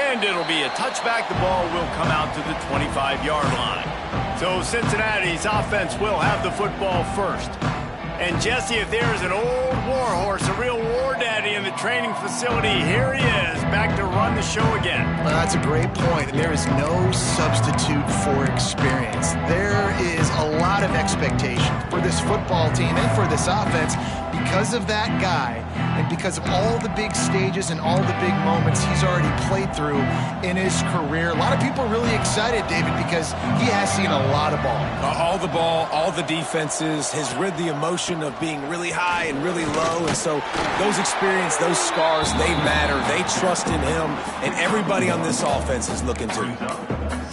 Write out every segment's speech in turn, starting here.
And it'll be a touchback. The ball will come out to the 25-yard line. So Cincinnati's offense will have the football first. And Jesse, if there is an old war horse, a real war daddy in the training facility, here he is, back to run the show again. Well, that's a great point, and there is no substitute for experience. There is a lot of expectation for this football team and for this offense because of that guy and because of all the big stages and all the big moments he's already played through in his career. A lot of people are really excited, David, because he has seen a lot of ball. All the ball, all the defenses, has rid the emotion of being really high and really low, and so those experience, those scars, they matter. They trust in him, and everybody on this offense is looking to.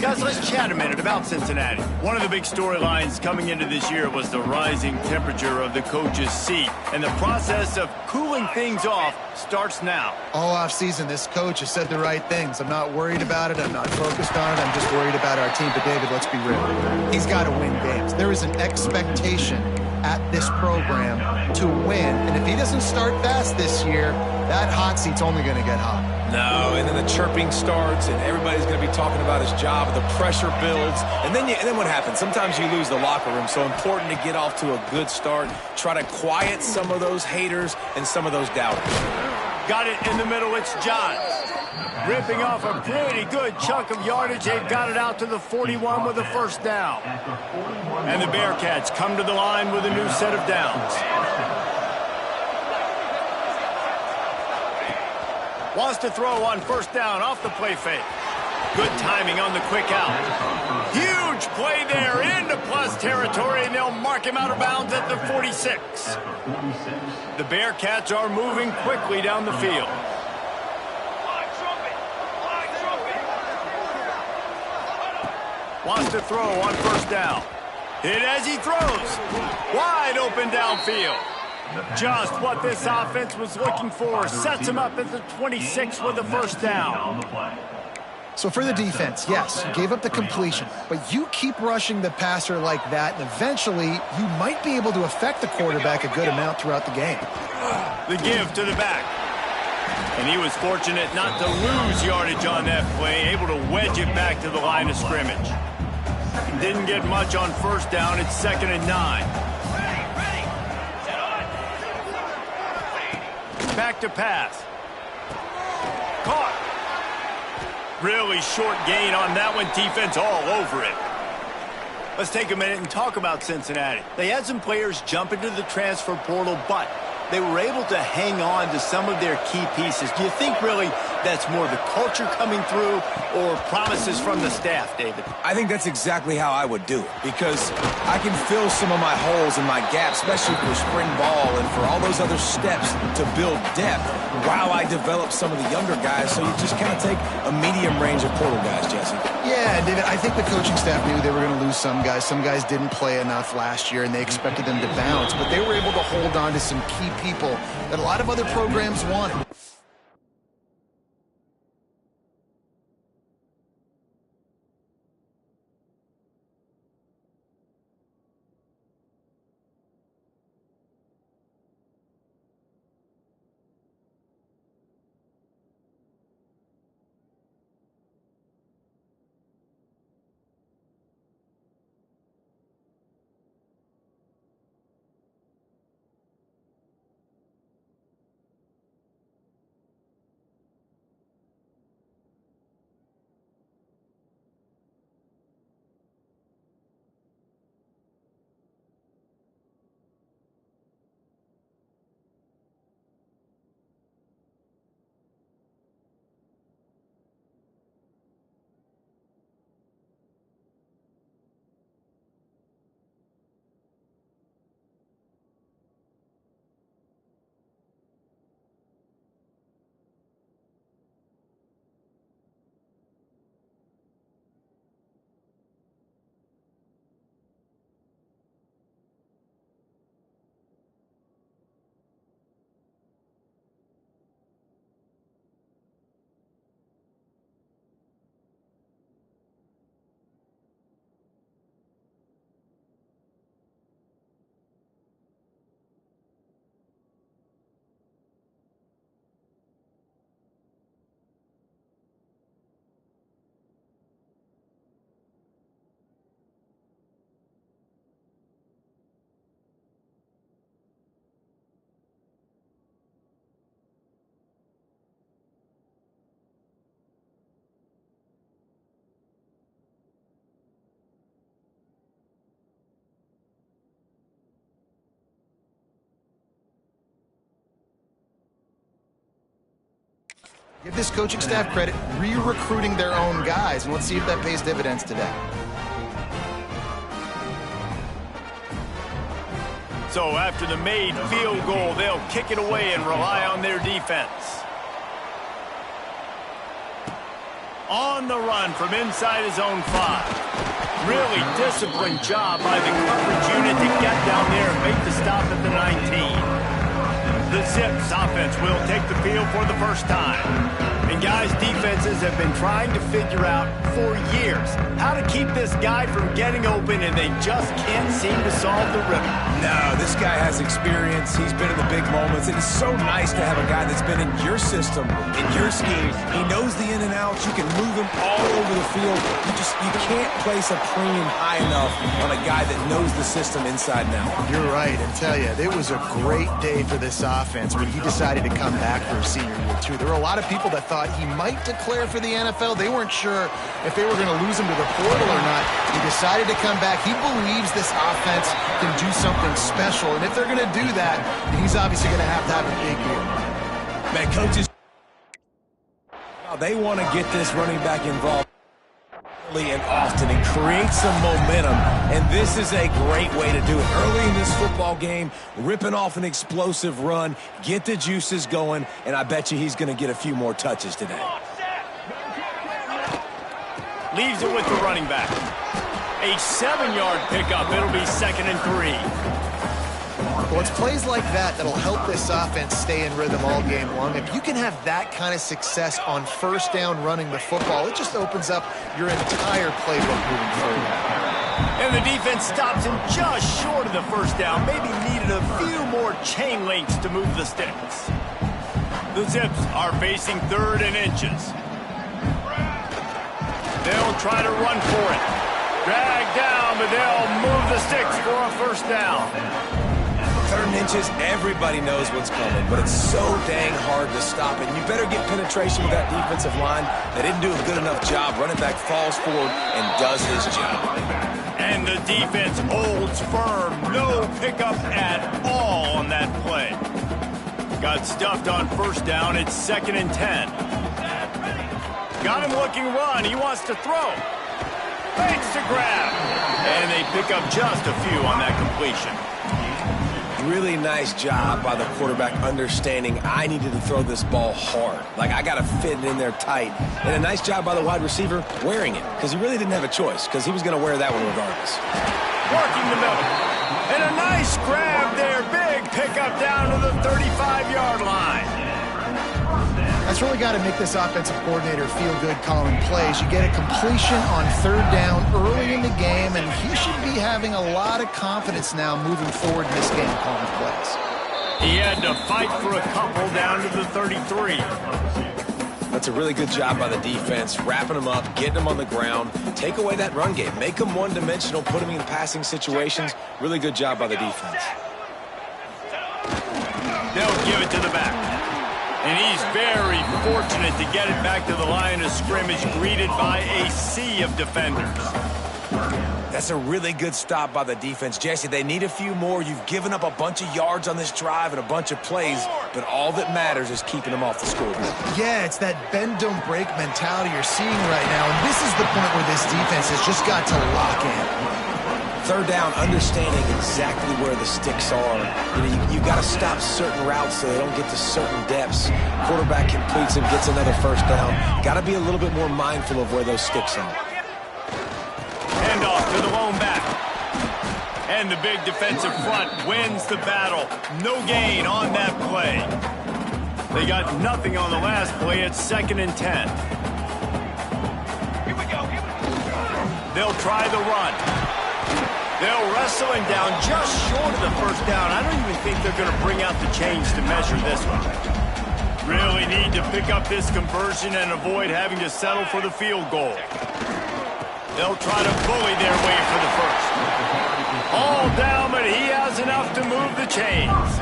Guys, let's chat a minute about Cincinnati. One of the big storylines coming into this year was the rising temperature of the coach's seat, and the process of cooling things off starts now. All offseason, this coach has said the right things. I'm not worried about it. I'm not focused on it. I'm just worried about our team. But, David, let's be real. He's got to win games. There is an expectation at this program to win, and if he doesn't start fast this year, that hot seat's only going to get hot. No, and then the chirping starts, and everybody's going to be talking about his job. The pressure builds, and then what happens? Sometimes you lose the locker room, so important to get off to a good start. Try to quiet some of those haters and some of those doubters. Got it in the middle. It's Johns. Ripping off a pretty good chunk of yardage. They've got it out to the 41 with a first down. And the Bearcats come to the line with a new set of downs. Wants to throw on first down off the play fake. Good timing on the quick out. Huge play there into plus territory, and they'll mark him out of bounds at the 46. The Bearcats are moving quickly down the field. Wants to throw on first down. Hit as he throws. Wide open downfield. Just what this offense was looking for. Sets him up at the 26 with a first down. So for the defense, yes, you gave up the completion, but you keep rushing the passer like that, and eventually you might be able to affect the quarterback a good amount throughout the game. The give to the back. And he was fortunate not to lose yardage on that play, able to wedge it back to the line of scrimmage. Didn't get much on first down. It's 2nd and 9. Back to pass. Caught. Really short gain on that one. Defense all over it. Let's take a minute and talk about Cincinnati. They had some players jump into the transfer portal, but they were able to hang on to some of their key pieces. Do you think really that's more the culture coming through or promises from the staff, David? I think that's exactly how I would do it, because I can fill some of my holes and my gaps, especially for spring ball and for all those other steps to build depth while I develop some of the younger guys. So you just kind of take a medium range of portal guys, Jesse. Yeah, David, I think the coaching staff knew they were going to lose some guys. Some guys didn't play enough last year, and they expected them to bounce, but they were able to hold on to some key people that a lot of other programs wanted. Give this coaching staff credit, re-recruiting their own guys, and let's see if that pays dividends today. So after the made field goal, they'll kick it away and rely on their defense. On the run from inside his own 5. Really disciplined job by the coverage unit to get down there and make the stop at the 19. The Zips offense will take the field for the first time. And guys, defenses have been trying to figure out for years how to keep this guy from getting open, and they just can't seem to solve the riddle. No, this guy has experience. He's been in the big moments. It is so nice to have a guy that's been in your system, in your scheme. He knows the in and outs. You can move him all over the field. You can't place a premium high enough on a guy that knows the system inside and out. You're right, and tell you, it was a great day for this offense when he decided to come back for his senior year, too. There were a lot of people that thought he might declare for the NFL. They weren't sure if they were going to lose him to the portal or not. He decided to come back. He believes this offense can do something special, and if they're going to do that, he's obviously going to have a big year. Man, coaches, they want to get this running back involved early and often and create some momentum, and this is a great way to do it. Early in this football game, ripping off an explosive run, get the juices going, and I bet you he's going to get a few more touches today. Leaves it with the running back. A 7-yard pickup. It'll be 2nd and 3. Well, it's plays like that that'll help this offense stay in rhythm all game long. If you can have that kind of success on first down running the football, it just opens up your entire playbook moving forward. And the defense stops him just short of the first down. Maybe needed a few more chain links to move the sticks. The Zips are facing 3rd and inches. They'll try to run for it. Drag down, but they'll move the sticks for a first down. 3rd and inches, everybody knows what's coming, but it's so dang hard to stop it. You better get penetration with that defensive line. They didn't do a good enough job. Running back falls forward and does his job. And the defense holds firm. No pickup at all on that play. Got stuffed on first down. It's 2nd and 10. Got him looking run. He wants to throw. Fakes to grab. And they pick up just a few on that completion. Really nice job by the quarterback understanding I needed to throw this ball hard. Like, I got to fit it in there tight. And a nice job by the wide receiver wearing it, because he really didn't have a choice, because he was going to wear that one regardless. Working the middle. And a nice grab there. Big pickup down to the 35-yard line. That's really got to make this offensive coordinator feel good calling plays. You get a completion on 3rd down early in the game, and he should be having a lot of confidence now moving forward in this game calling plays. He had to fight for a couple down to the 33. That's a really good job by the defense, wrapping them up, getting them on the ground, take away that run game, make them one-dimensional, put them in passing situations. Really good job by the defense. They'll give it to the back. And he's very fortunate to get it back to the line of scrimmage, greeted by a sea of defenders. That's a really good stop by the defense. Jesse, they need a few more. You've given up a bunch of yards on this drive and a bunch of plays, but all that matters is keeping them off the scoreboard. Yeah, it's that bend, don't break mentality you're seeing right now, and this is the point where this defense has just got to lock in. 3rd down, understanding exactly where the sticks are. You've got to stop certain routes so they don't get to certain depths. Quarterback completes and gets another first down. Got to be a little bit more mindful of where those sticks are. Handoff to the lone back. And the big defensive front wins the battle. No gain on that play. They got nothing on the last play. It's 2nd and 10. Here we go. They'll try the run. They'll wrestle him down just short of the first down. I don't even think they're going to bring out the chains to measure this one. Really need to pick up this conversion and avoid having to settle for the field goal. They'll try to bully their way for the first. All down, but he has enough to move the chains.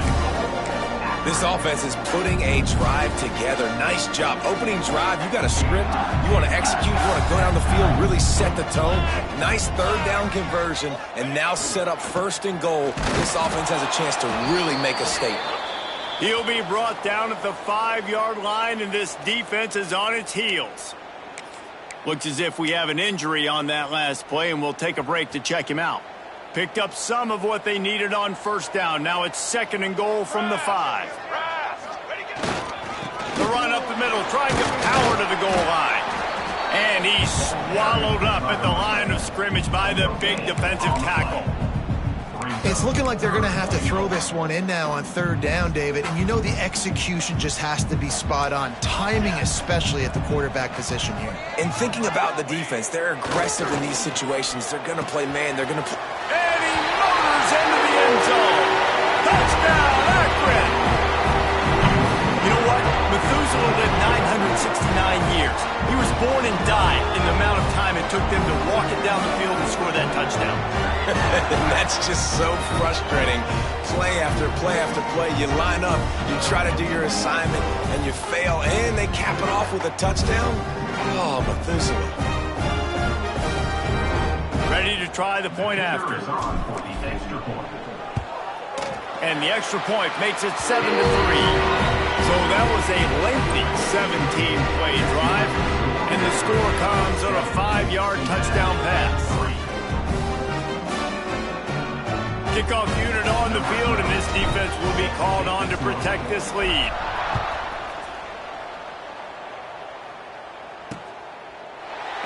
This offense is putting a drive together. Nice job. Opening drive, you got a script. You want to execute. You want to go down the field, really set the tone. Nice 3rd down conversion, and now set up 1st and goal. This offense has a chance to really make a statement. He'll be brought down at the 5-yard line, and this defense is on its heels. Looks as if we have an injury on that last play, and we'll take a break to check him out. Picked up some of what they needed on first down. Now it's 2nd and goal from the 5. The run up the middle, trying to power to the goal line. And he's swallowed up at the line of scrimmage by the big defensive tackle. It's looking like they're going to have to throw this one in now on 3rd down, David. And you know the execution just has to be spot on. Timing especially at the quarterback position here. And thinking about the defense, they're aggressive in these situations. They're going to play man. They're going to play. And he motors into the end zone. Touchdown, Akron. You know what? Methuselah lived 969 years. He was born and died in the amount of time it took them to walk it down the field and score that touchdown. And that's just so frustrating. Play after play after play. You line up, you try to do your assignment, and you fail, and they cap it off with a touchdown? Oh, Methuselah. Ready to try the point after. And the extra point makes it 7-3. So that was a lengthy 17-play drive, and the score comes on a 5-yard touchdown pass. Kickoff unit on the field, and this defense will be called on to protect this lead.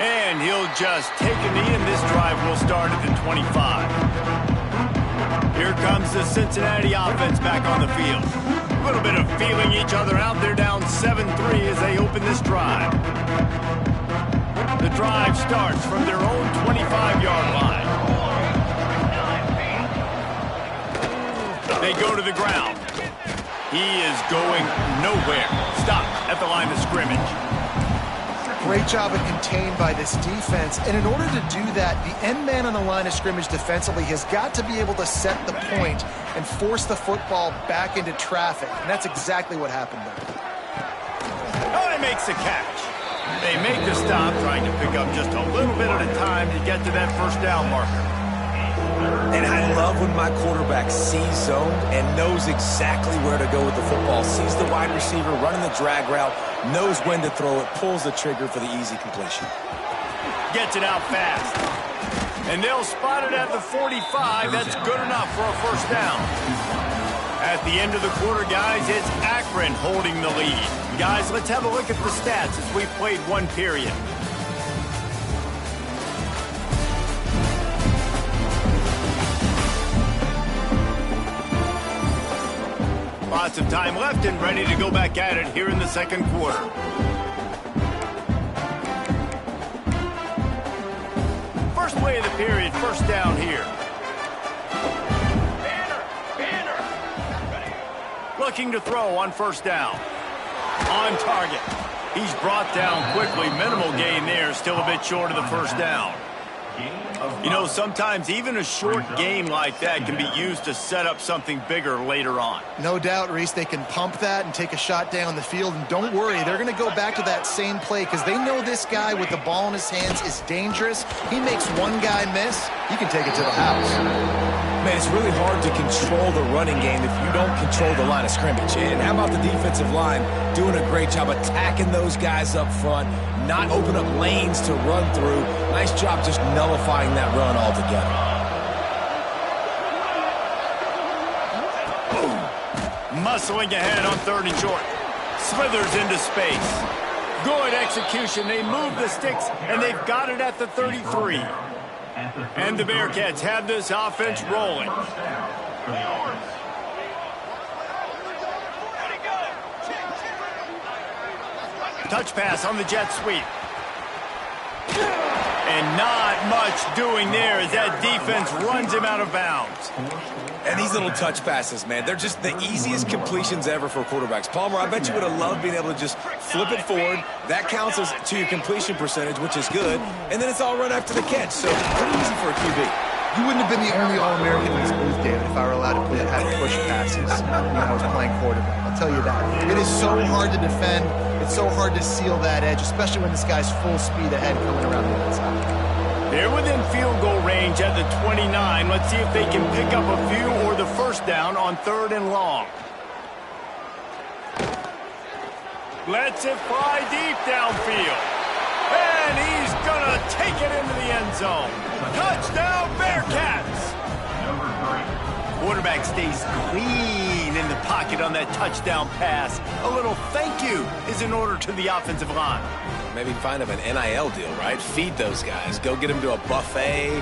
And he'll just take a knee, and this drive will start at the 25. Here comes the Cincinnati offense back on the field. A little bit of feeling each other out. They're down 7-3 as they open this drive. The drive starts from their own 25-yard line. They go to the ground. He is going nowhere. Stop at the line of scrimmage. Great job of contained by this defense. And in order to do that, the end man on the line of scrimmage defensively has got to be able to set the point and force the football back into traffic. And that's exactly what happened there. Oh, he makes the catch. They make the stop, trying to pick up just a little bit at a time to get to that first down marker. And I love when my quarterback sees zone and knows exactly where to go with the football. Sees the wide receiver running the drag route, knows when to throw it, pulls the trigger for the easy completion. Gets it out fast. And they'll spot it at the 45. That's good enough for a first down. At the end of the quarter, guys, it's Akron holding the lead. Guys, let's have a look at the stats as we've played one period. Lots of time left and ready to go back at it here in the second quarter. First play of the period, first down here. Looking to throw on first down. On target. He's brought down quickly. Minimal gain there, still a bit short of the first down. You know, sometimes even a short game like that can be used to set up something bigger later on. No doubt, Reese, they can pump that and take a shot down the field. And don't worry, they're going to go back to that same play because they know this guy with the ball in his hands is dangerous. He makes one guy miss, he can take it to the house. Man, it's really hard to control the running game if you don't control the line of scrimmage. And how about the defensive line doing a great job attacking those guys up front, not open up lanes to run through. Nice job just nullifying that run altogether. Muscling ahead on 3rd and short. Slithers into space. Good execution. They move the sticks, and they've got it at the 33. And the Bearcats have this offense rolling. Touch pass on the jet sweep. And not much doing there as that defense runs him out of bounds. And these little touch passes, man, they're just the easiest completions ever for quarterbacks. Palmer, I bet you would have loved being able to just flip it forward. That counts as to your completion percentage, which is good. And then it's all run after the catch. So pretty easy for a QB. You wouldn't have been the only All-American in this booth, David, if I were allowed to have push passes when I was playing quarterback. I'll tell you that. It is so hard to defend. It's so hard to seal that edge, especially when this guy's full speed ahead coming around the outside. They're within field goal range at the 29. Let's see if they can pick up a few or the first down on 3rd and long. Lets it fly deep downfield. And he's going to take it into the end zone. Touchdown, Bearcats! Quarterback stays clean in the pocket on that touchdown pass. A little thank you is in order to the offensive line. Maybe find him an NIL deal, right? Feed those guys. Go get them to a buffet.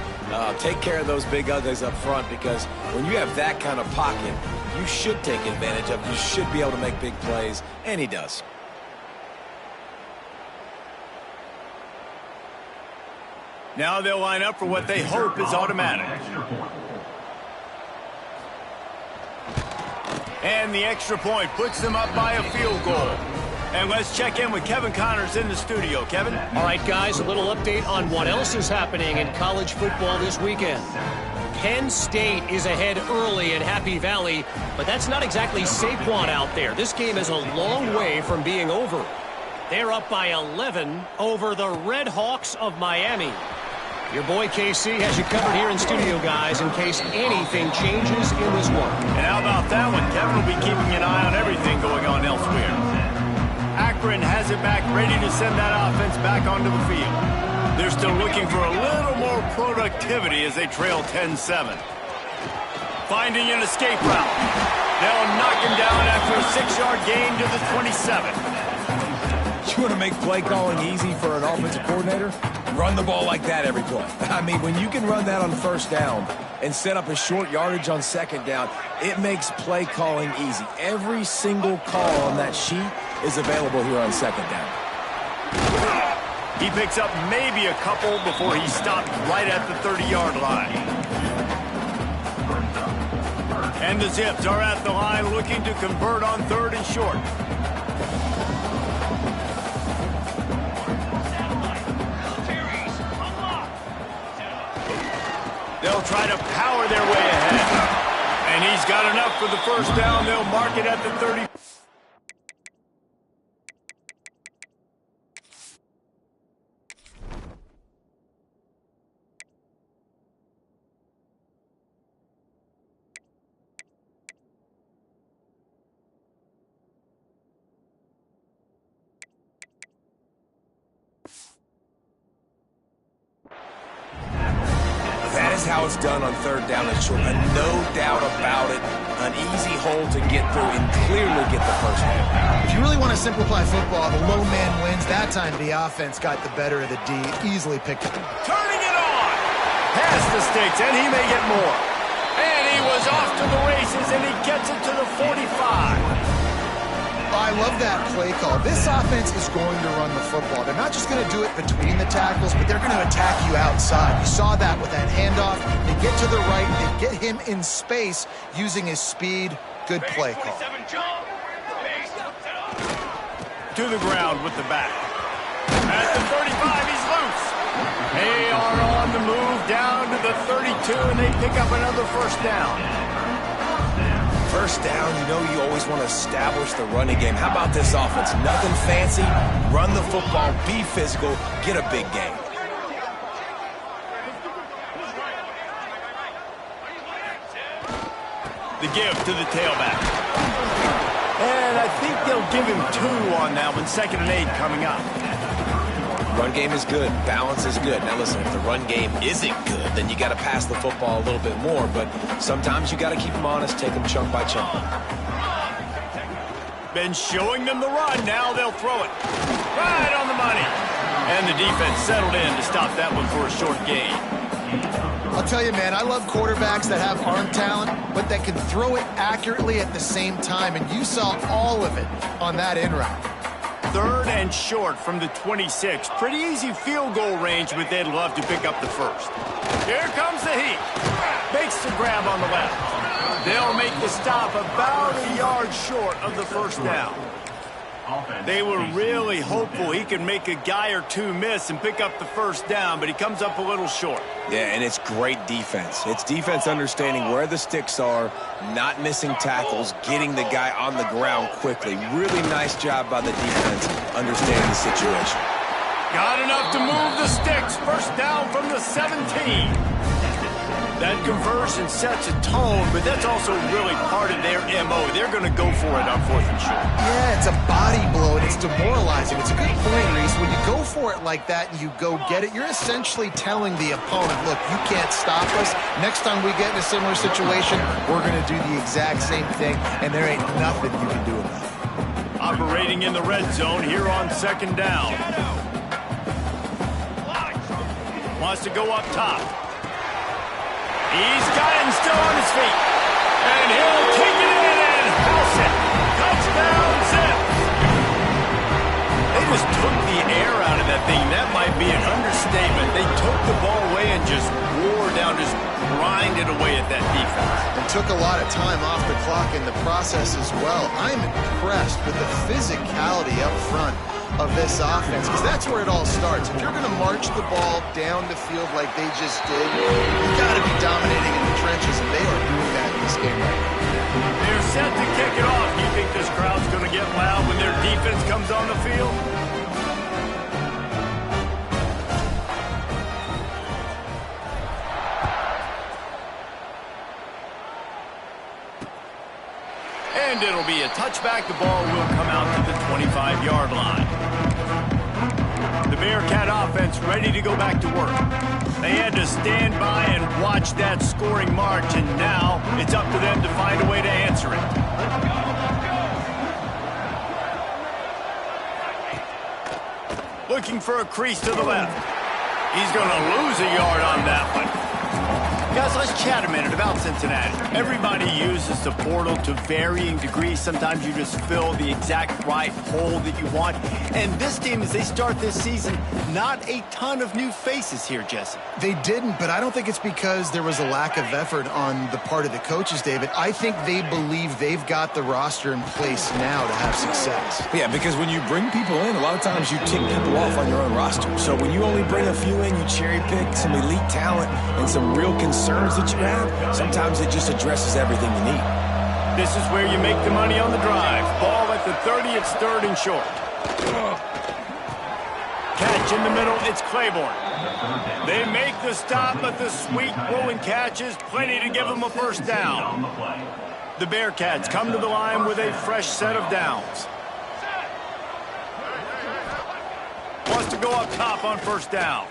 Take care of those big uglies up front, because when you have that kind of pocket, you should take advantage of it. You should be able to make big plays, and he does. Now they'll line up for what they hope is automatic. And the extra point puts them up by a field goal. And let's check in with Kevin Connors in the studio. Kevin? All right, guys, a little update on what else is happening in college football this weekend. Penn State is ahead early in Happy Valley, but that's not exactly Saquon out there. This game is a long way from being over. They're up by 11 over the Red Hawks of Miami. Your boy KC has you covered here in studio, guys, in case anything changes in this one. And how about that one? Kevin will be keeping an eye on everything going on elsewhere. Akron has it back, ready to send that offense back onto the field. They're still looking for a little more productivity as they trail 10-7. Finding an escape route. They'll knock him down after a 6-yard gain to the 27. You want to make play calling easy for an offensive coordinator? Run the ball like that every play. I mean, when you can run that on first down and set up a short yardage on second down, it makes play calling easy. Every single call on that sheet is available here on second down. He picks up maybe a couple before he stopped right at the 30-yard line. And the Zips are at the line looking to convert on 3rd and short. They'll try to power their way ahead. And he's got enough for the first down. They'll mark it at the 30. That is how it's done on 3rd down and short. And no doubt about it, an easy hole to get through and clearly get the first down. If you really want to simplify football, the low man wins. That time the offense got the better of the D, easily picked it. Turning it on! Past the sticks, and he may get more. And he was off to the races, and he gets it to the 45. I love that play call. This offense is going to run the football. They're not just going to do it between the tackles, but they're going to attack you outside. You saw that with that handoff. They get to the right. They get him in space using his speed. Good play call. To the ground with the back. At the 35, he's loose. They are on the move down to the 32, and they pick up another first down. First down, you know you always want to establish the running game. How about this offense? Nothing fancy. Run the football, be physical, get a big gain. The give to the tailback. And I think they'll give him 2 on that one. 2nd and 8 coming up. Run game is good. Balance is good. Now listen, if the run game isn't good, then you got to pass the football a little bit more. But sometimes you got to keep them honest, take them chunk by chunk. Been showing them the run. Now they'll throw it. Right on the money. And the defense settled in to stop that one for a short gain. I'll tell you, man, I love quarterbacks that have arm talent, but that can throw it accurately at the same time. And you saw all of it on that in route. 3rd and short from the 26. Pretty easy field goal range, but they'd love to pick up the first. Here comes the heat. Makes the grab on the left. They'll make the stop about a yard short of the first down. They were really hopeful he could make a guy or 2 miss and pick up the first down, but he comes up a little short. Yeah, and it's great defense. It's defense understanding where the sticks are, not missing tackles, getting the guy on the ground quickly. Really nice job by the defense understanding the situation. Got enough to move the sticks. First down from the 17. That conversion sets a tone, but that's also really part of their MO. They're going to go for it on 4th and short. Yeah, it's a body blow, and it's demoralizing. It's a good point, Reese. When you go for it like that and you go get it, you're essentially telling the opponent, look, you can't stop us. Next time we get in a similar situation, we're going to do the exact same thing, and there ain't nothing you can do about it. Operating in the red zone here on 2nd down. Wants to go up top. He's got him still on his feet. And he'll take it in and house it. Touchdown, Zips. They just took the air out of that thing. That might be an understatement. They took the ball away and just wore down, just grinded away at that defense. And took a lot of time off the clock in the process as well. I'm impressed with the physicality up front of this offense, because that's where it all starts. If you're going to march the ball down the field like they just did, you've got to be dominating in the trenches, and they are doing that in this game right now. They're set to kick it off. Do you think this crowd's going to get loud when their defense comes on the field? And it'll be a touchback. The ball will come out to the 25-yard line. The Bearcat offense ready to go back to work. They had to stand by and watch that scoring march, and now it's up to them to find a way to answer it. Looking for a crease to the left. He's going to lose a yard on that one. Guys, let's chat a minute about Cincinnati. Everybody uses the portal to varying degrees. Sometimes you just fill the exact right hole that you want. And this team, as they start this season, not a ton of new faces here, Jesse. They didn't, but I don't think it's because there was a lack of effort on the part of the coaches, David. I think they believe they've got the roster in place now to have success. Yeah, because when you bring people in, a lot of times you tick people off on your own roster. So when you only bring a few in, you cherry pick some elite talent and some real concerns that you have, sometimes it just addresses everything you need. This is where you make the money on the drive. Ball at the 30, it's 3rd and short. Catch in the middle, it's Claiborne. They make the stop, but the sweet rolling catch is plenty to give them a first down. The Bearcats come to the line with a fresh set of downs. Wants to go up top on 1st down.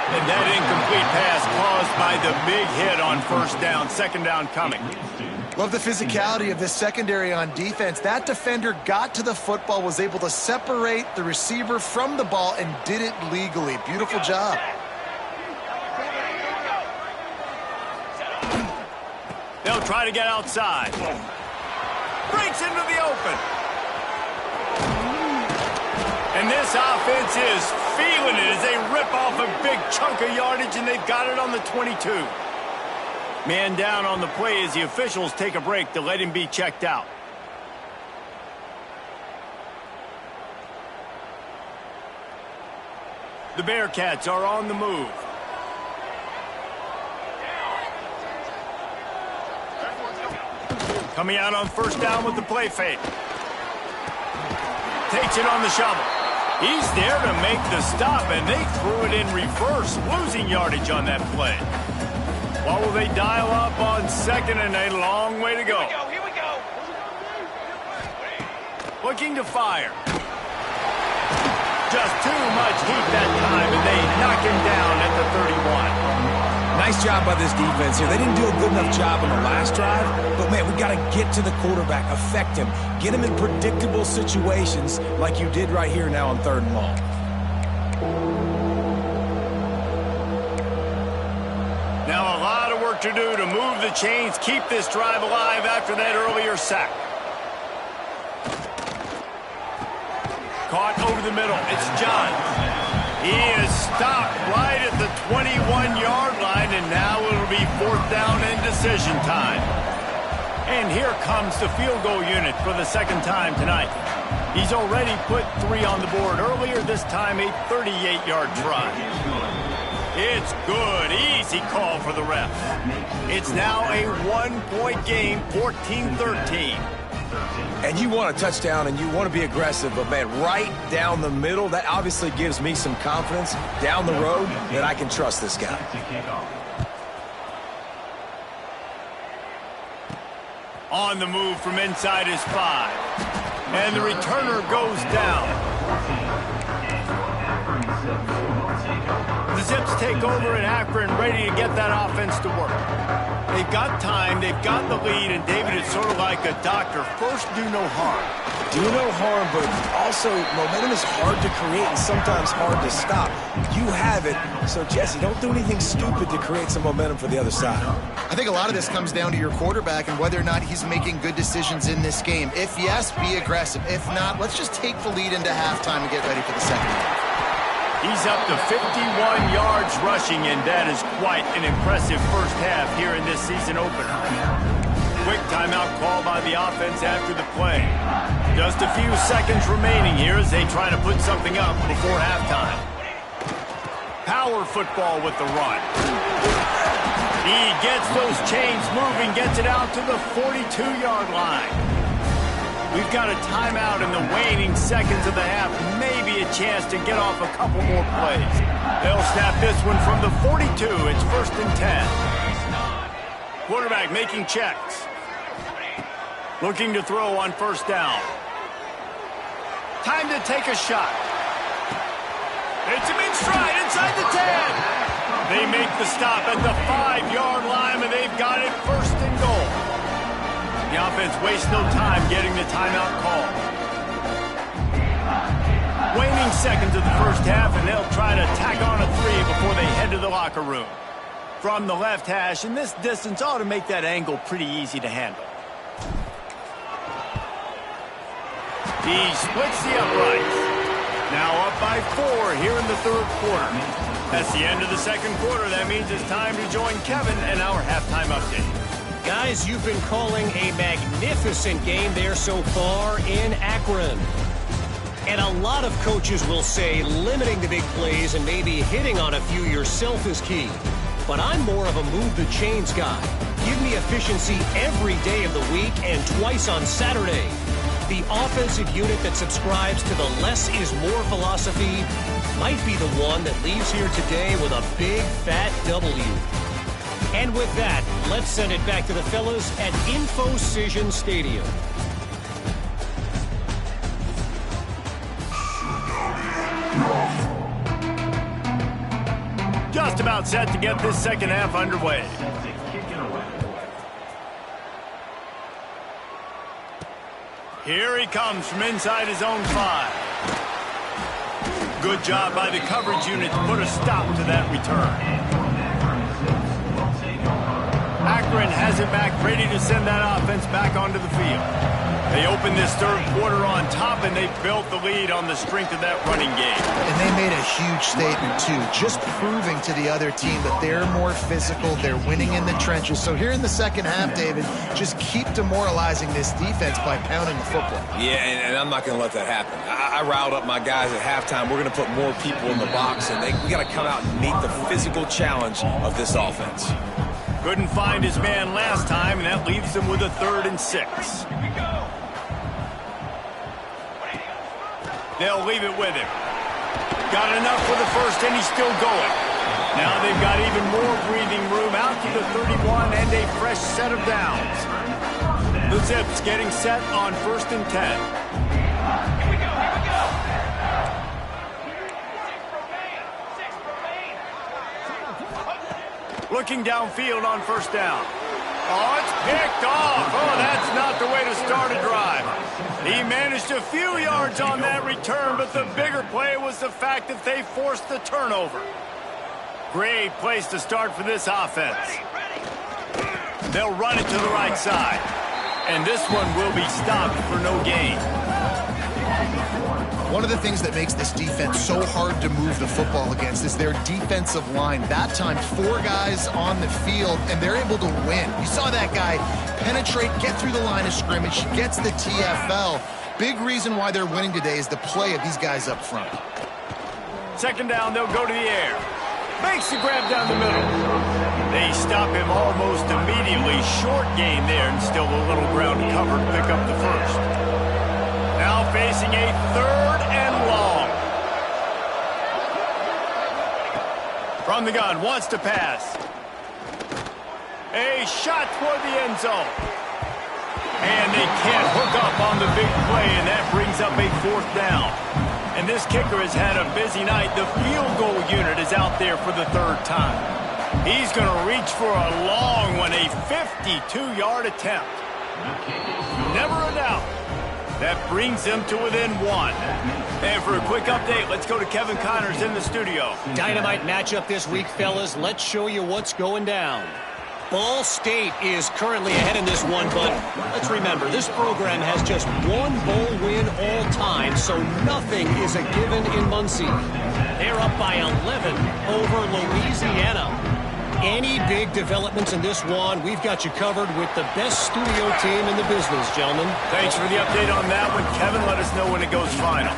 And that incomplete pass caused by the big hit on 1st down. 2nd down coming. Love the physicality of this secondary on defense. That defender got to the football, was able to separate the receiver from the ball, and did it legally. Beautiful job. They'll try to get outside. Breaks into the open. And this offense is feeling it as they rip off a big chunk of yardage, and they've got it on the 22. Man down on the play as the officials take a break to let him be checked out. The Bearcats are on the move. Coming out on 1st down with the play fake. Takes it on the shovel. He's there to make the stop, and they threw it in reverse, losing yardage on that play. What will they dial up on 2nd and a long way to go? Here we go. Looking to fire. Just too much heat that time, and they knock him down at the 31. Nice job by this defense here. They didn't do a good enough job on the last drive, but, man, we got to get to the quarterback, affect him, get him in predictable situations like you did right here now on 3rd and long. Now a lot of work to do to move the chains, keep this drive alive after that earlier sack. Caught over the middle. It's John. He is stopped right at the 21-yard line, and now it'll be 4th down and decision time. And here comes the field goal unit for the 2nd time tonight. He's already put 3 on the board earlier, this time a 38-yard try. It's good. Easy call for the refs. It's now a 1-point game, 14-13. And you want a touchdown and you want to be aggressive, but man, right down the middle, that obviously gives me some confidence down the road that I can trust this guy. On the move from inside his 5. And the returner goes down. The Zips take over in Akron, ready to get that offense to work. They've got time, they've got the lead, and David, it's sort of like a doctor. First, do no harm. Do no harm, but also momentum is hard to create and sometimes hard to stop. You have it, so Jesse, don't do anything stupid to create some momentum for the other side. I think a lot of this comes down to your quarterback and whether or not he's making good decisions in this game. If yes, be aggressive. If not, let's just take the lead into halftime and get ready for the second half. He's up to 51 yards rushing, and that is quite an impressive first half here in this season opener. Quick timeout call by the offense after the play. Just a few seconds remaining here as they try to put something up before halftime. Power football with the run. He gets those chains moving, gets it out to the 42-yard line. We've got a timeout in the waning seconds of the half. Maybe a chance to get off a couple more plays. They'll snap this one from the 42. It's 1st and 10. Quarterback making checks. Looking to throw on 1st down. Time to take a shot. It's him in stride inside the 10. They make the stop at the 5-yard line, and they've got it 1st and goal. The offense wastes no time getting the timeout call. Waning seconds of the first half, and they'll try to tack on a 3 before they head to the locker room. From the left hash, and this distance ought to make that angle pretty easy to handle. He splits the uprights. Now up by 4 here in the 3rd quarter. That's the end of the 2nd quarter. That means it's time to join Kevin and our halftime update. Guys, you've been calling a magnificent game there so far in Akron. And a lot of coaches will say limiting the big plays and maybe hitting on a few yourself is key. But I'm more of a move the chains guy. Give me efficiency every day of the week and twice on Saturday. The offensive unit that subscribes to the less is more philosophy might be the one that leaves here today with a big fat W. And with that, let's send it back to the fellas at InfoCision Stadium. Just about set to get this second half underway. Here he comes from inside his own 5. Good job by the coverage unit to put a stop to that return. Akron has it back, ready to send that offense back onto the field. They open this 3rd quarter on top, and they built the lead on the strength of that running game. And they made a huge statement, too, just proving to the other team that they're more physical, they're winning in the trenches. So here in the second half, David, just keep demoralizing this defense by pounding the football. Yeah, and I'm not going to let that happen. I riled up my guys at halftime. We're going to put more people in the box, and we got to come out and meet the physical challenge of this offense. Couldn't find his man last time, and that leaves him with a 3rd and 6. They'll leave it with him. Got enough for the 1st, and he's still going. Now they've got even more breathing room out to the 31 and a fresh set of downs. The Zips getting set on 1st and 10. Looking downfield on 1st down. Oh, it's picked off. Oh, that's not the way to start a drive. He managed a few yards on that return, but the bigger play was the fact that they forced the turnover. Great place to start for this offense. They'll run it to the right side. And this one will be stopped for no gain. One of the things that makes this defense so hard to move the football against is their defensive line. That time, 4 guys on the field, and they're able to win. You saw that guy penetrate, get through the line of scrimmage, gets the TFL. Big reason why they're winning today is the play of these guys up front. 2nd down, they'll go to the air. Makes the grab down the middle. They stop him almost immediately. Short gain there, and still a little ground to cover to pick up the first. Now facing a 3rd and long. From the gun, wants to pass. A shot toward the end zone. And they can't hook up on the big play, and that brings up a 4th down. And this kicker has had a busy night. The field goal unit is out there for the 3rd time. He's going to reach for a long one, a 52-yard attempt. Never a doubt. That brings them to within 1. And for a quick update, let's go to Kevin Connors in the studio. Dynamite matchup this week, fellas. Let's show you what's going down. Ball State is currently ahead in this one, but let's remember, this program has just one bowl win all time, so nothing is a given in Muncie. They're up by 11 over Louisiana. Any big developments in this one, we've got you covered with the best studio team in the business, gentlemen. Thanks for the update on that one. Kevin, let us know when it goes final.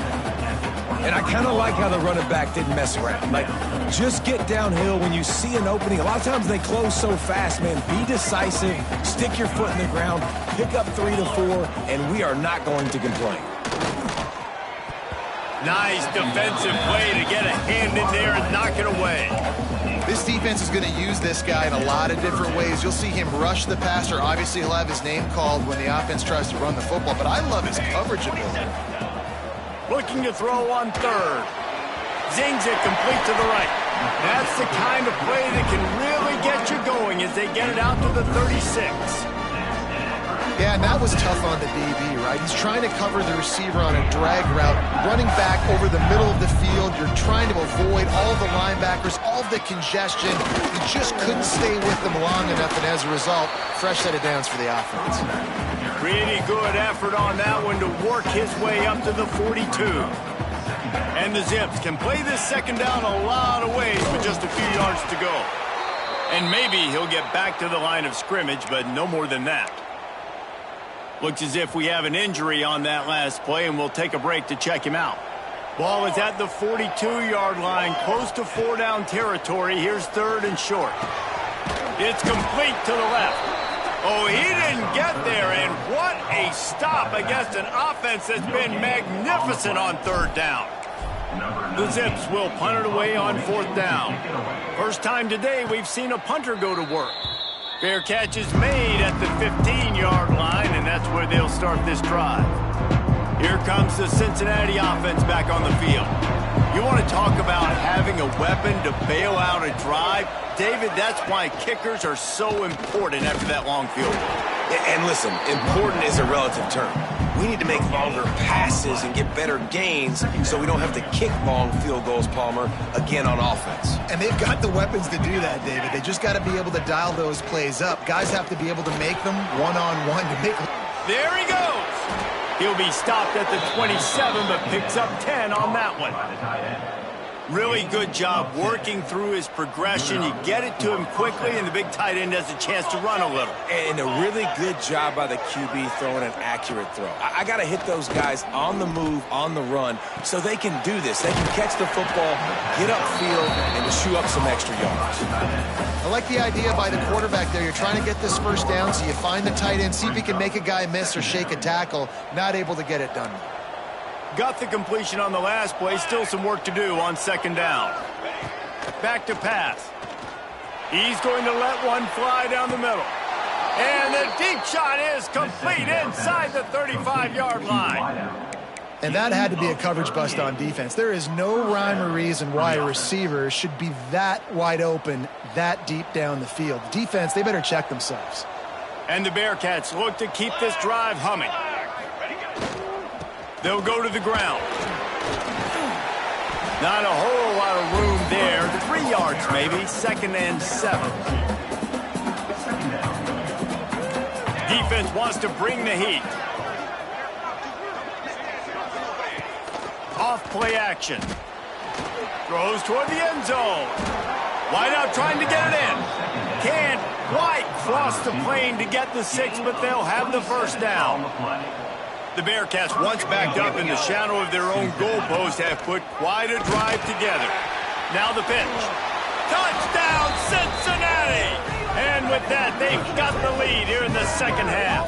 And I kind of like how the running back didn't mess around. Like, just get downhill when you see an opening. A lot of times they close so fast, man. Be decisive, stick your foot in the ground, pick up 3 to 4, and we are not going to complain. Nice defensive play to get a hand in there and knock it away. This defense is going to use this guy in a lot of different ways. You'll see him rush the passer. Obviously, he'll have his name called when the offense tries to run the football, but I love his coverage ability. Looking to throw on 3rd. Zings it complete to the right. That's the kind of play that can really get you going as they get it out to the 36. Yeah, and that was tough on the DB, right? He's trying to cover the receiver on a drag route, running back over the middle of the field. You're trying to avoid all the linebackers, all the congestion. He just couldn't stay with them long enough, and as a result, fresh set of downs for the offense. Really good effort on that one to work his way up to the 42. And the Zips can play this 2nd down a lot of ways with just a few yards to go. And maybe he'll get back to the line of scrimmage, but no more than that. Looks as if we have an injury on that last play, and we'll take a break to check him out. Ball is at the 42-yard line, close to 4-down territory. Here's 3rd and short. It's complete to the left. Oh, he didn't get there, and what a stop against an offense that's been magnificent on 3rd down. The Zips will punt it away on 4th down. First time today we've seen a punter go to work. Fair catch is made at the 15-yard line, and that's where they'll start this drive. Here comes the Cincinnati offense back on the field. You want to talk about having a weapon to bail out a drive? David, that's why kickers are so important after that long field goal. And listen, important is a relative term. We need to make longer passes and get better gains so we don't have to kick long field goals, Palmer, again on offense. And they've got the weapons to do that, David. They just got to be able to dial those plays up. Guys have to be able to make them one-on-one to make them. There he goes. He'll be stopped at the 27, but picks up 10 on that one. Really good job working through his progression. You get it to him quickly, and the big tight end has a chance to run a little. And a really good job by the QB throwing an accurate throw. I got to hit those guys on the move, on the run, so they can do this. They can catch the football, get upfield, and chew up some extra yards. I like the idea by the quarterback there. You're trying to get this 1st down, so you find the tight end, see if he can make a guy miss or shake a tackle. Not able to get it done. Got the completion on the last play. Still some work to do on 2nd down. Back to pass. He's going to let one fly down the middle. And the deep shot is complete inside the 35-yard line. And that had to be a coverage bust on defense. There is no rhyme or reason why a receiver should be that wide open, that deep down the field. Defense, they better check themselves. And the Bearcats look to keep this drive humming. They'll go to the ground. Not a whole lot of room there. 3 yards maybe. 2nd and 7. Defense wants to bring the heat. Off play action. Throws toward the end zone. Wide out trying to get it in. Can't quite cross the plane to get the 6, but they'll have the 1st down. The Bearcats, once backed up in the shadow of their own goalpost, have put quite a drive together. Now the pitch. Touchdown, Cincinnati! And with that, they've got the lead here in the second half.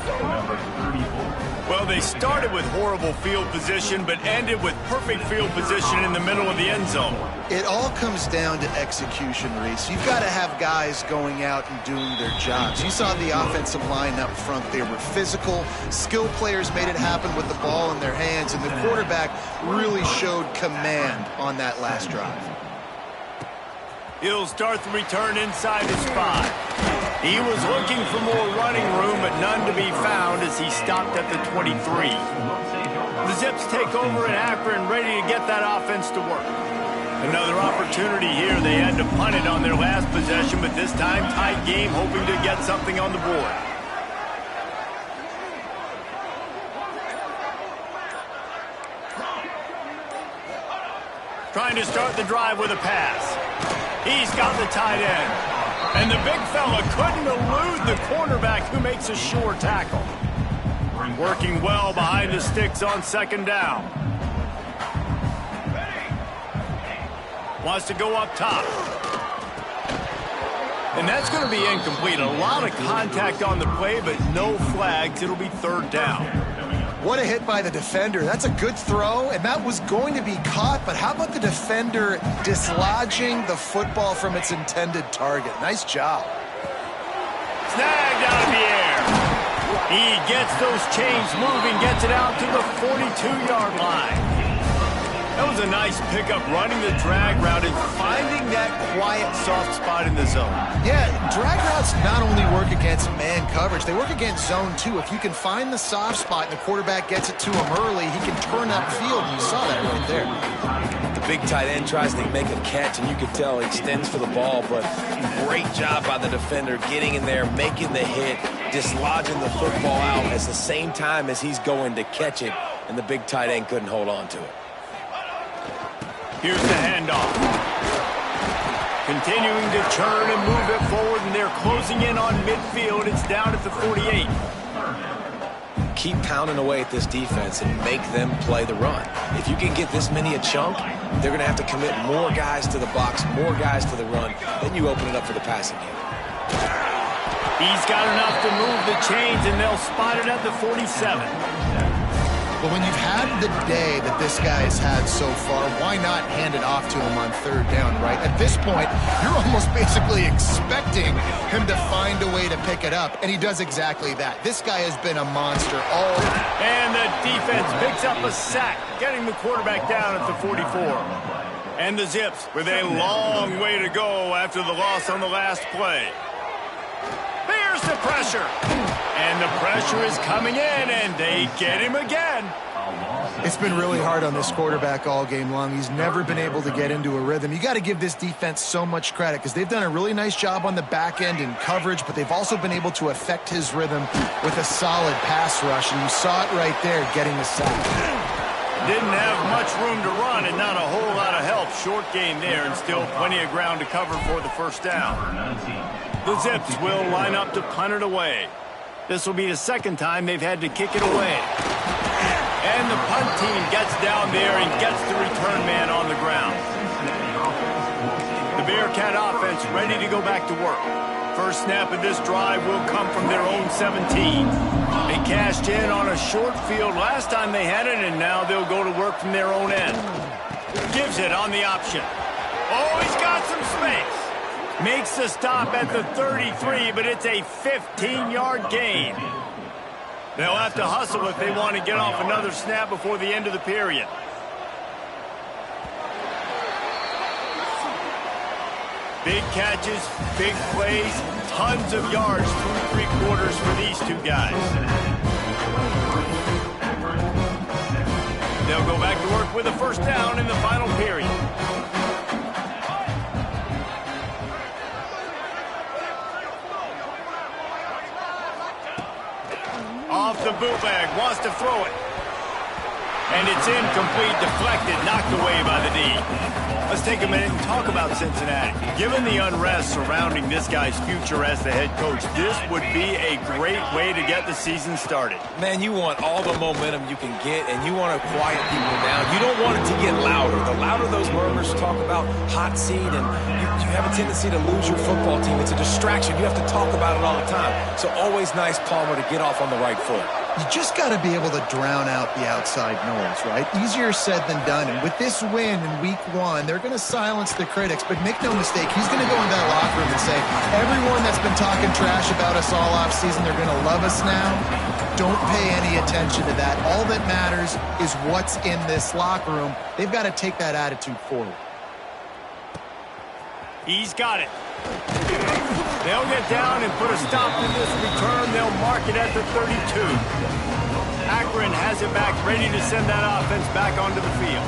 Well, they started with horrible field position, but ended with perfect field position in the middle of the end zone. It all comes down to execution, Reese. You've got to have guys going out and doing their jobs. You saw the offensive line up front. They were physical. Skilled players made it happen with the ball in their hands, and the quarterback really showed command on that last drive. He'll start the return inside his 5. He was looking for more running room, but none to be found as he stopped at the 23. The Zips take over in Akron, ready to get that offense to work. Another opportunity here. They had to punt it on their last possession, but this time tight game, hoping to get something on the board. Trying to start the drive with a pass. He's got the tight end. And the big fella couldn't elude the cornerback who makes a sure tackle. Working well behind the sticks on second down. Wants to go up top. And that's going to be incomplete. A lot of contact on the play, but no flags. It'll be third down. What a hit by the defender. That's a good throw, and that was going to be caught, but how about the defender dislodging the football from its intended target? Nice job. Snagged out of the air. He gets those chains moving, gets it out to the 42-yard line. That was a nice pickup, running the drag route and finding that quiet, soft spot in the zone. Yeah, drag routes not only work against man coverage, they work against zone too. If you can find the soft spot and the quarterback gets it to him early, he can turn upfield, and you saw that right there. The big tight end tries to make a catch, and you can tell he extends for the ball, but great job by the defender getting in there, making the hit, dislodging the football out at the same time as he's going to catch it, and the big tight end couldn't hold on to it. Here's the handoff. Continuing to churn and move it forward, and they're closing in on midfield. It's down at the 48. Keep pounding away at this defense and make them play the run. If you can get this many a chunk, they're going to have to commit more guys to the box, more guys to the run. Then you open it up for the passing game. He's got enough to move the chains, and they'll spot it at the 47. But when you've had the day that this guy has had so far, why not hand it off to him on third down, right? At this point, you're almost basically expecting him to find a way to pick it up, and he does exactly that. This guy has been a monster all... And the defense picks up a sack, getting the quarterback down at the 44. And the Zips with a long way to go after the loss on the last play. There's the pressure. And the pressure is coming in, and they get him again. It's been really hard on this quarterback all game long. He's never been able to get into a rhythm. You got to give this defense so much credit because they've done a really nice job on the back end in coverage, but they've also been able to affect his rhythm with a solid pass rush, and you saw it right there getting the sack. Didn't have much room to run and not a whole lot of help. Short gain there and still plenty of ground to cover for the first down. The Zips will line up to punt it away. This will be the second time they've had to kick it away. And the punt team gets down there and gets the return man on the ground. The Bearcat offense ready to go back to work. First snap of this drive will come from their own 17. They cashed in on a short field last time they had it, and now they'll go to work from their own end. Gives it on the option. Oh, he's got some space. Makes the stop at the 33, but it's a 15-yard gain. They'll have to hustle if they want to get off another snap before the end of the period. Big catches, big plays, tons of yards through 3 quarters for these two guys. They'll go back to work with a first down in the final period. Off the bootleg, wants to throw it. And it's incomplete, deflected, knocked away by the D. Let's take a minute and talk about Cincinnati. Given the unrest surrounding this guy's future as the head coach, this would be a great way to get the season started. Man, you want all the momentum you can get, and you want to quiet people down. You don't want it to get louder. The louder those murmurs talk about hot seat, and you have a tendency to lose your football team. It's a distraction. You have to talk about it all the time. So always nice, Palmer, to get off on the right foot. You just got to be able to drown out the outside noise, right? Easier said than done. And with this win in week 1, they're going to silence the critics. But make no mistake, he's going to go into that locker room and say, everyone that's been talking trash about us all offseason, they're going to love us now. Don't pay any attention to that. All that matters is what's in this locker room. They've got to take that attitude forward. He's got it. They'll get down and put a stop to this return. They'll mark it at the 32. Akron has it back, ready to send that offense back onto the field.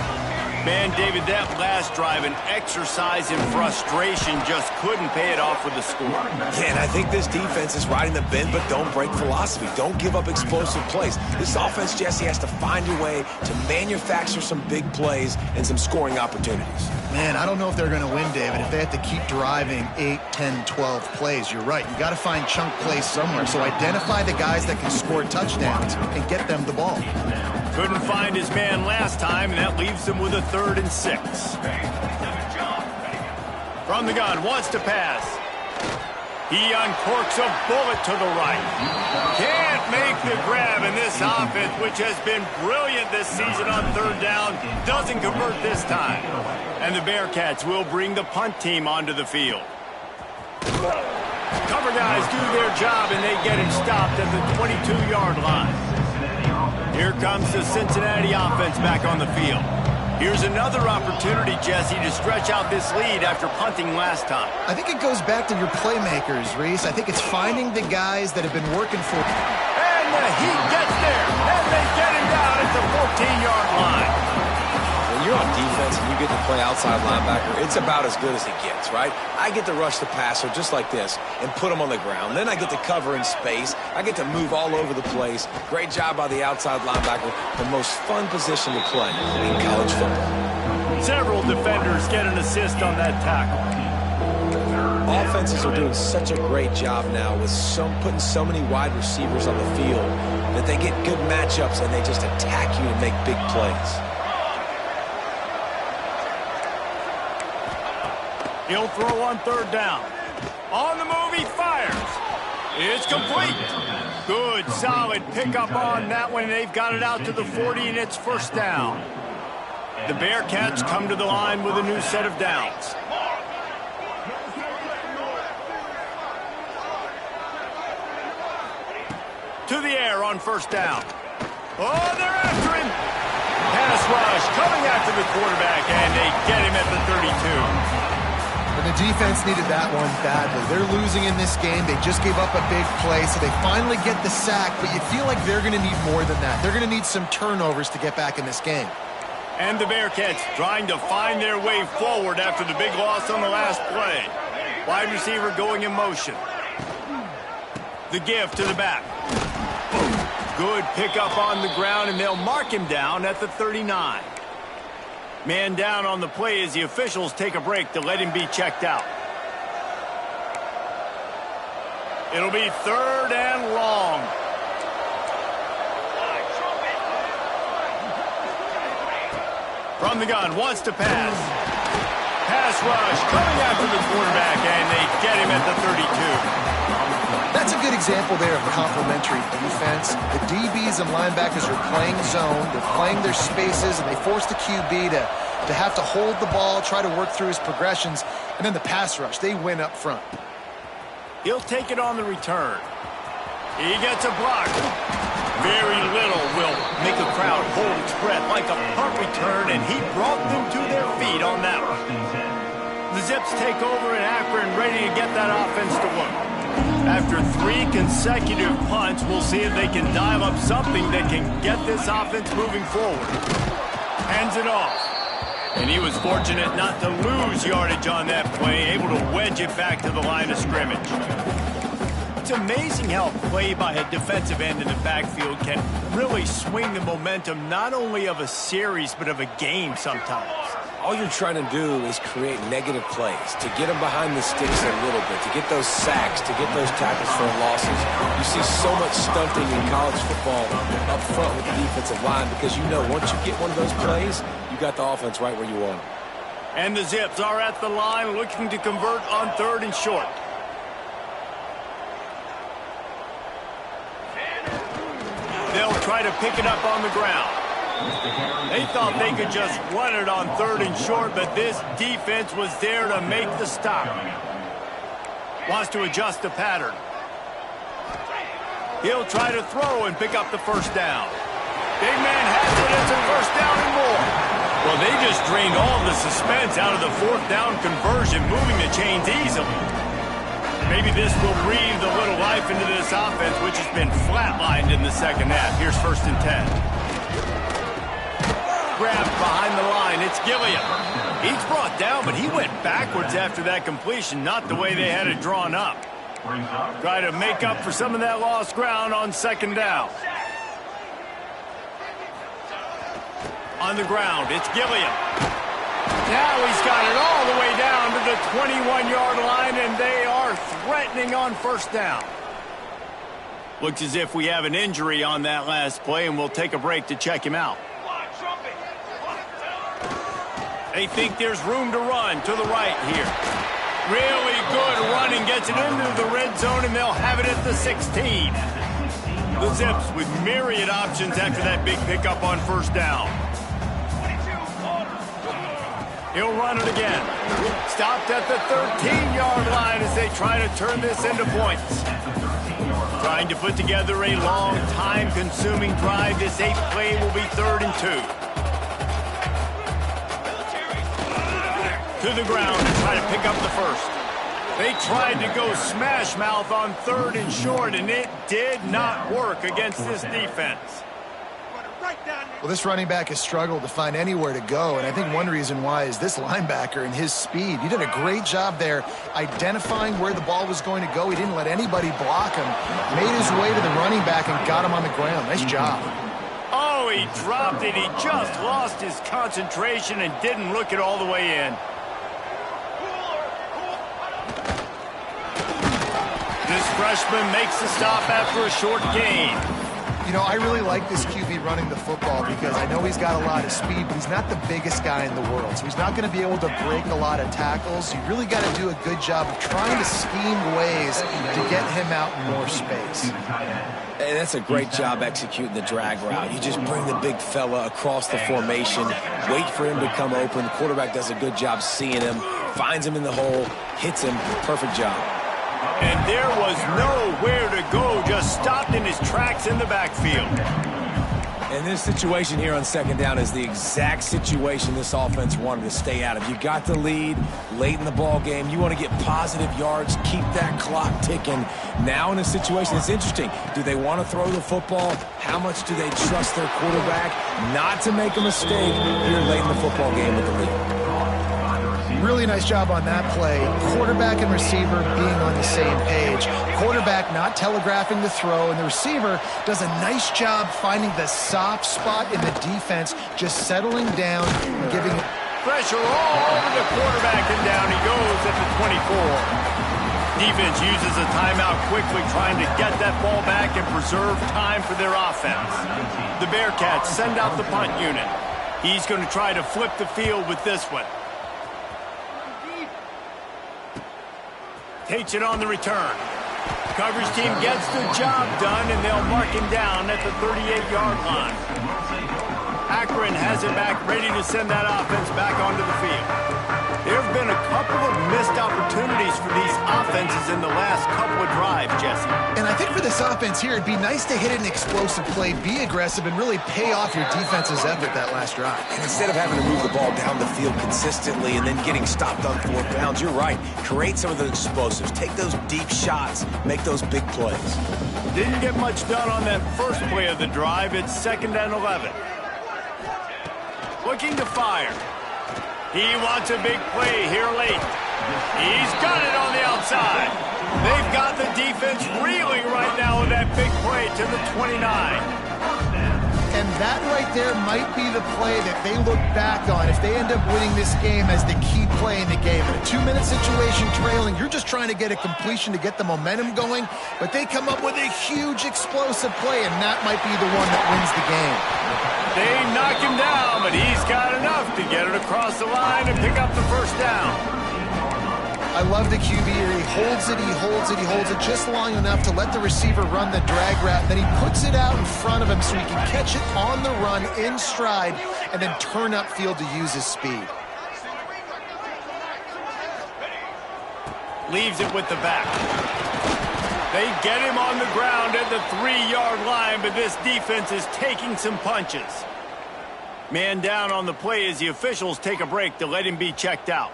Man, David, that last drive, an exercise in frustration, just couldn't pay it off with the score. Yeah, and I think this defense is riding the bend, but don't break philosophy. Don't give up explosive plays. This offense, Jesse, has to find a way to manufacture some big plays and some scoring opportunities. Man, I don't know if they're going to win, David, if they have to keep driving 8, 10, 12 plays. You're right. You got to find chunk plays somewhere. So identify the guys that can score touchdowns and get them the ball. Couldn't find his man last time, and that leaves him with a 3rd and 6. From the gun, wants to pass. He uncorks a bullet to the right. Can't make the grab, and this offense, which has been brilliant this season on 3rd down, doesn't convert this time. And the Bearcats will bring the punt team onto the field. Cover guys do their job, and they get him stopped at the 22-yard line. Here comes the Cincinnati offense back on the field. Here's another opportunity, Jesse, to stretch out this lead after punting last time. I think it goes back to your playmakers, Reese. I think it's finding the guys that have been working for. And the Heat gets there, and they get him down at the 14-yard line. When you're on defense and you get to play outside linebacker, it's about as good as it gets, right? I get to rush the passer just like this and put him on the ground. Then I get to cover in space. I get to move all over the place. Great job by the outside linebacker. The most fun position to play in college football. Several defenders get an assist on that tackle. Offenses are doing such a great job now with putting so many wide receivers on the field that they get good matchups and they just attack you and make big plays. He'll throw on 3rd down. On the move, he fires. It's complete. Good, solid pickup on that one. They've got it out to the 40, and it's 1st down. The Bearcats come to the line with a new set of downs. To the air on 1st down. Oh, they're after him. Pass rush coming after the quarterback, and they get him at the 32. And the defense needed that one badly. They're losing in this game. They just gave up a big play, so they finally get the sack, but you feel like they're going to need more than that. They're going to need some turnovers to get back in this game. And the Bearcats trying to find their way forward after the big loss on the last play. Wide receiver going in motion. The give to the back. Good pickup on the ground, and they'll mark him down at the 39. Man down on the play as the officials take a break to let him be checked out. It'll be 3rd and long. From the gun, wants to pass. Pass rush coming after the quarterback, and they get him at the 32. That's a good example there of complementary defense. The DBs and linebackers are playing zone, they're playing their spaces, and they force the QB to have to hold the ball, try to work through his progressions, and then the pass rush, they win up front. He'll take it on the return. He gets a block. Very little will make a crowd hold its breath like a punt return, and he brought them to their feet on that one. The Zips take over in Akron, ready to get that offense to work. After 3 consecutive punts, we'll see if they can dial up something that can get this offense moving forward. Hands it off. And he was fortunate not to lose yardage on that play, able to wedge it back to the line of scrimmage. It's amazing how a play by a defensive end in the backfield can really swing the momentum not only of a series but of a game sometimes. All you're trying to do is create negative plays, to get them behind the sticks a little bit, to get those sacks, to get those tackles for losses. You see so much stunting in college football up front with the defensive line because you know once you get one of those plays, you got the offense right where you want them. And the Zips are at the line looking to convert on 3rd and short. They'll try to pick it up on the ground. They thought they could just run it on 3rd and short, but this defense was there to make the stop. Wants to adjust the pattern. He'll try to throw and pick up the first down. Big man has it. It's a first down and more. Well, they just drained all the suspense out of the 4th down conversion, moving the chains easily. Maybe this will breathe a little life into this offense, which has been flatlined in the second half. Here's 1st and 10. Grabbed behind the line. It's Gilliam. He's brought down, but he went backwards after that completion, not the way they had it drawn up. Try to make up for some of that lost ground on 2nd down. On the ground, it's Gilliam. Now he's got it all the way down to the 21-yard line, and they are threatening on 1st down. Looks as if we have an injury on that last play, and we'll take a break to check him out. They think there's room to run to the right here. Really good running, gets it into the red zone, and they'll have it at the 16. The Zips with myriad options after that big pickup on 1st down. He'll run it again. Stopped at the 13-yard line as they try to turn this into points. Trying to put together a long, time-consuming drive. This 8th play will be 3rd and 2. To the ground to try to pick up the first. They tried to go smash mouth on 3rd and short, and it did not work against this defense. Well, this running back has struggled to find anywhere to go, and I think one reason why is this linebacker and his speed. He did a great job there identifying where the ball was going to go. He didn't let anybody block him. Made his way to the running back and got him on the ground. Nice job. Oh, he dropped it. He just lost his concentration and didn't look it all the way in. This freshman makes the stop after a short gain. You know, I really like this QB running the football because I know he's got a lot of speed, but he's not the biggest guy in the world. So he's not going to be able to break a lot of tackles. You really got to do a good job of trying to scheme ways to get him out in more space. And that's a great job executing the drag route. You just bring the big fella across the formation, wait for him to come open. The quarterback does a good job seeing him, finds him in the hole, hits him. Perfect job. And there was nowhere to go, just stopped in his tracks in the backfield. And this situation here on 2nd down is the exact situation this offense wanted to stay out of. You got the lead late in the ball game. You want to get positive yards, keep that clock ticking. Now in a situation that's interesting, do they want to throw the football? How much do they trust their quarterback not to make a mistake here late in the football game with the lead? Really nice job on that play. Quarterback and receiver being on the same page. Quarterback not telegraphing the throw, and the receiver does a nice job finding the soft spot in the defense, just settling down and giving it pressure all over the quarterback, and down he goes at the 24. Defense uses a timeout quickly, trying to get that ball back and preserve time for their offense. The Bearcats send out the punt unit. He's going to try to flip the field with this one. Takes it on the return. Coverage team gets the job done, and they'll mark him down at the 38-yard line. Akron has it back, ready to send that offense back onto the field. There have been a couple of missed opportunities for these offenses in the last couple of drives, Jesse. And I think for this offense here, it'd be nice to hit an explosive play, be aggressive, and really pay off your defense's effort that last drive. And instead of having to move the ball down the field consistently and then getting stopped on 4th downs, you're right. Create some of those explosives. Take those deep shots. Make those big plays. Didn't get much done on that first play of the drive. It's 2nd and 11. Looking to fire. He wants a big play here late. He's got it on the outside. They've got the defense reeling right now with that big play to the 29. And that right there might be the play that they look back on if they end up winning this game as the key play in the game. In a 2-minute situation trailing, you're just trying to get a completion to get the momentum going, but they come up with a huge explosive play, and that might be the one that wins the game. They knock him down, but he's got enough to get it across the line and pick up the first down. I love the QB here. He holds it, he holds it, he holds it just long enough to let the receiver run the drag route. Then he puts it out in front of him so he can catch it on the run in stride and then turn upfield to use his speed. Leaves it with the back. They get him on the ground at the 3-yard line, but this defense is taking some punches. Man down on the play as the officials take a break to let him be checked out.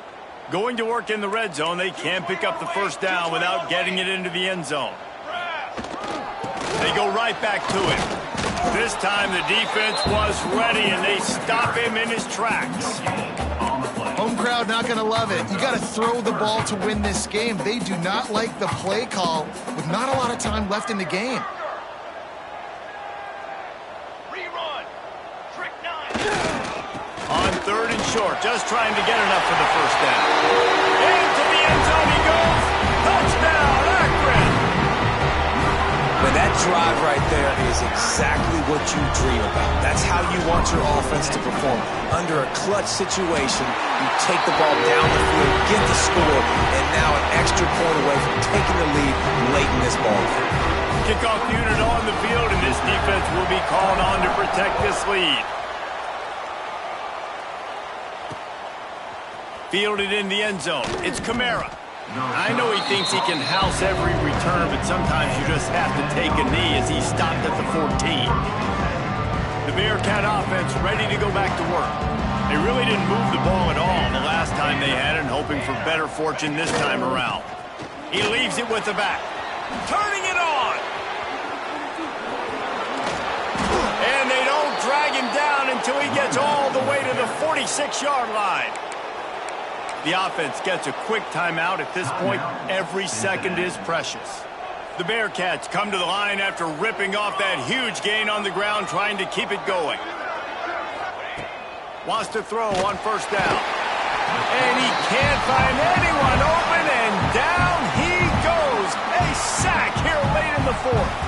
Going to work in the red zone, they can't pick up the first down without getting it into the end zone. They go right back to it. This time the defense was ready, and they stop him in his tracks. Home crowd not going to love it. You got to throw the ball to win this game. They do not like the play call with not a lot of time left in the game. On 3rd and short, just trying to get enough for the first down. Into the end zone he goes. Touchdown, Akron! But that drive right there is exactly what you dream about. That's how you want your offense to perform. Under a clutch situation, you take the ball down the field, get the score, and now an extra point away from taking the lead late in this ball game. Kickoff unit on the field, and this defense will be called on to protect this lead. Fielded in the end zone. It's Kamara. I know he thinks he can house every return, but sometimes you just have to take a knee as he stopped at the 14. The Bearcat offense ready to go back to work. They really didn't move the ball at all the last time they had it, hoping for better fortune this time around. He leaves it with the back. Turning it on! And they don't drag him down until he gets all the way to the 46-yard line. The offense gets a quick timeout at this point. Every second is precious. The Bearcats come to the line after ripping off that huge gain on the ground, trying to keep it going. Wants to throw on first down. And he can't find anyone open, and down he goes. A sack here late in the 4th.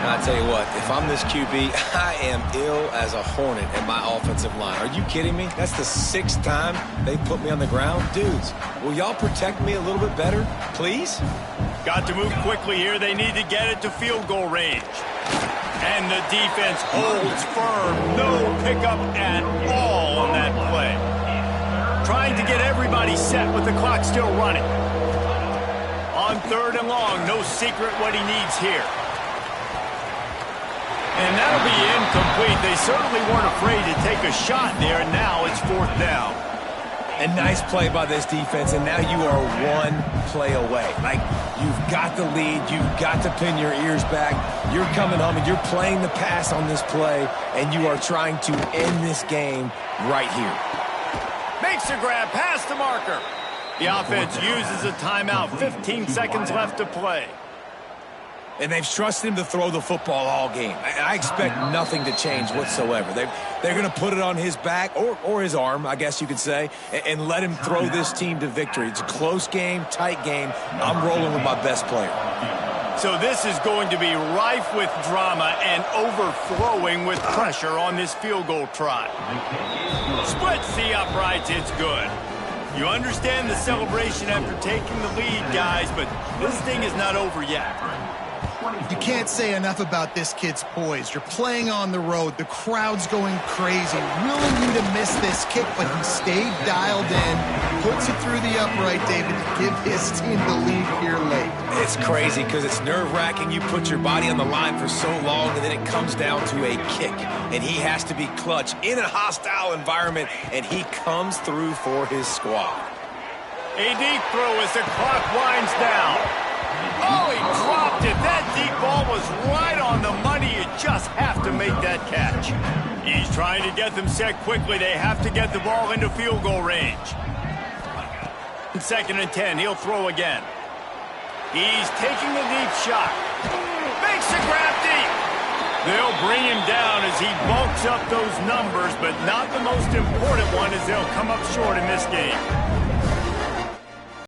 I'll tell you what, if I'm this QB, I am ill as a hornet at my offensive line. Are you kidding me? That's the 6th time they put me on the ground. Dudes, will y'all protect me a little bit better, please? Got to move quickly here. They need to get it to field goal range. And the defense holds firm. No pickup at all on that play. Trying to get everybody set with the clock still running. On 3rd and long, no secret what he needs here. And that'll be incomplete. They certainly weren't afraid to take a shot there, and now it's 4th down. A nice play by this defense, and now you are one play away. Like, you've got the lead, you've got to pin your ears back. You're coming home, and you're playing the pass on this play, and you are trying to end this game right here. Makes the grab past the marker. The offense uses a timeout. 15 seconds left to play. And they've trusted him to throw the football all game. I expect nothing to change whatsoever. They're going to put it on his back, or his arm, I guess you could say, and let him throw this team to victory. It's a close game, tight game. I'm rolling with my best player. So this is going to be rife with drama and overflowing with pressure on this field goal try. Splits the uprights, it's good. You understand the celebration after taking the lead, guys, but this thing is not over yet. You can't say enough about this kid's poise. You're playing on the road. The crowd's going crazy, willing you to miss this kick, but he stayed dialed in, puts it through the upright, David, to give his team the lead here late. It's crazy because it's nerve-wracking. You put your body on the line for so long, and then it comes down to a kick, and he has to be clutch in a hostile environment, and he comes through for his squad. A deep throw as the clock winds down. Oh, he dropped it. That deep ball was right on the money. You just have to make that catch. He's trying to get them set quickly. They have to get the ball into field goal range. 2nd and 10. He'll throw again. He's taking a deep shot. Makes the grab deep. They'll bring him down as he bulks up those numbers, but not the most important one, as they'll come up short in this game.